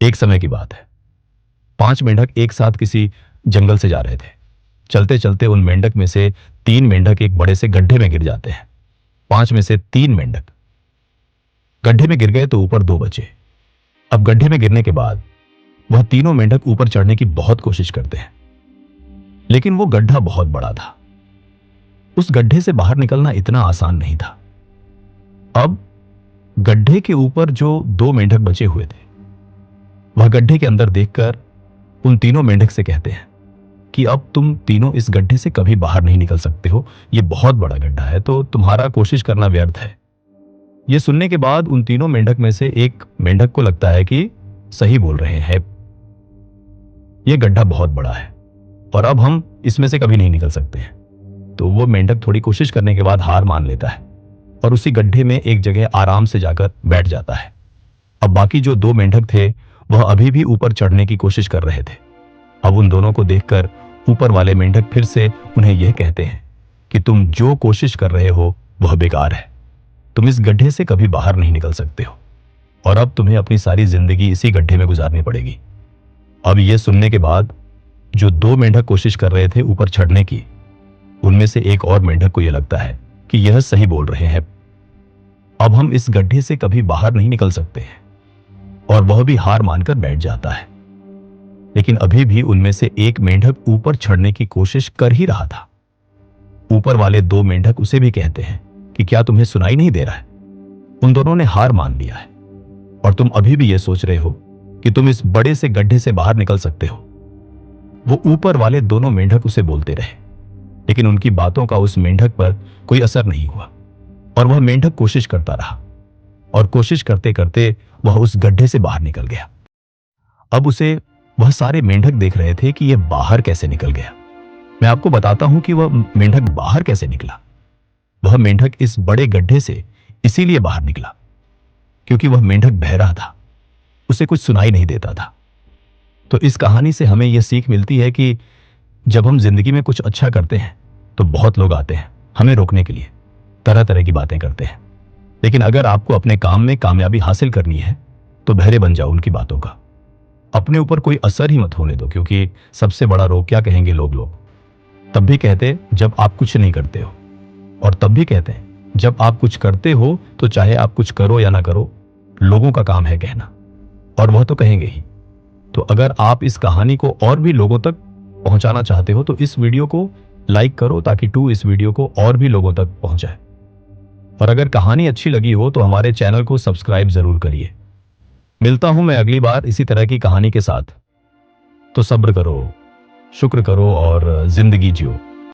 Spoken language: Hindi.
एक समय की बात है। 5 मेंढक एक साथ किसी जंगल से जा रहे थे। चलते चलते उन मेंढक में से 3 मेंढक एक बड़े से गड्ढे में गिर जाते हैं। 5 में से 3 मेंढक गड्ढे में गिर गए तो ऊपर 2 बचे। अब गड्ढे में गिरने के बाद वह तीनों मेंढक ऊपर चढ़ने की बहुत कोशिश करते हैं, लेकिन वो गड्ढा बहुत बड़ा था। उस गड्ढे से बाहर निकलना इतना आसान नहीं था। अब गड्ढे के ऊपर जो 2 मेंढक बचे हुए थे, वह गड्ढे के अंदर देखकर उन तीनों मेंढक से कहते हैं कि अब तुम तीनों इस गड्ढे से कभी बाहर नहीं निकल सकते हो। ये बहुत बड़ा गड्ढा है, तो तुम्हारा कोशिश करना व्यर्थ है। ये सुनने के बाद उन तीनों मेंढक में से एक मेंढक को लगता है कि सही बोल रहे हैं, ये गड्ढा बहुत बड़ा है और अब हम इसमें से कभी नहीं निकल सकते हैं। तो वो मेंढक थोड़ी कोशिश करने के बाद हार मान लेता है और उसी गड्ढे में एक जगह आराम से जाकर बैठ जाता है। अब बाकी जो 2 मेंढक थे, वह अभी भी ऊपर चढ़ने की कोशिश कर रहे थे। अब उन दोनों को देखकर ऊपर वाले मेंढक फिर से उन्हें यह कहते हैं कि तुम जो कोशिश कर रहे हो वह बेकार है। तुम इस गड्ढे से कभी बाहर नहीं निकल सकते हो और अब तुम्हें अपनी सारी जिंदगी इसी गड्ढे में गुजारनी पड़ेगी। अब यह सुनने के बाद जो 2 मेंढक कोशिश कर रहे थे ऊपर चढ़ने की, उनमें से एक और मेंढक को यह लगता है कि यह सही बोल रहे हैं, अब हम इस गड्ढे से कभी बाहर नहीं निकल सकते हैं, और वह भी हार मानकर बैठ जाता है। लेकिन अभी भी उनमें से एक मेंढक ऊपर चढ़ने की कोशिश कर ही रहा था। ऊपर वाले 2 मेंढक उसे भी कहते हैं कि क्या तुम्हें सुनाई नहीं दे रहा है? उन दोनों ने हार मान लिया है और तुम अभी भी यह सोच रहे हो कि तुम इस बड़े से गड्ढे से बाहर निकल सकते हो। वो ऊपर वाले दोनों मेंढक उसे बोलते रहे, लेकिन उनकी बातों का उस मेंढक पर कोई असर नहीं हुआ और वह मेंढक कोशिश करता रहा और कोशिश करते करते वह उस गड्ढे से बाहर निकल गया। अब उसे वह सारे मेंढक देख रहे थे कि यह बाहर कैसे निकल गया। मैं आपको बताता हूं कि वह मेंढक बाहर कैसे निकला। वह मेंढक इस बड़े गड्ढे से इसीलिए बाहर निकला क्योंकि वह मेंढक बहरा था, उसे कुछ सुनाई नहीं देता था। तो इस कहानी से हमें यह सीख मिलती है कि जब हम जिंदगी में कुछ अच्छा करते हैं तो बहुत लोग आते हैं हमें रोकने के लिए, तरह तरह की बातें करते हैं। लेकिन अगर आपको अपने काम में कामयाबी हासिल करनी है तो बहरे बन जाओ उनकी बातों का। अपने ऊपर कोई असर ही मत होने दो, क्योंकि सबसे बड़ा रोग क्या कहेंगे लोग तब भी कहते जब आप कुछ नहीं करते हो, और तब भी कहते हैं जब आप कुछ करते हो तो चाहे आप कुछ करो या ना करो, लोगों का काम है कहना, और वह तो कहेंगे ही। तो अगर आप इस कहानी को और भी लोगों तक पहुंचाना चाहते हो तो इस वीडियो को लाइक करो ताकि इस वीडियो को और भी लोगों तक पहुंचाए। और अगर कहानी अच्छी लगी हो तो हमारे चैनल को सब्सक्राइब जरूर करिए। मिलता हूं मैं अगली बार इसी तरह की कहानी के साथ। तो सब्र करो, शुक्र करो और जिंदगी जियो।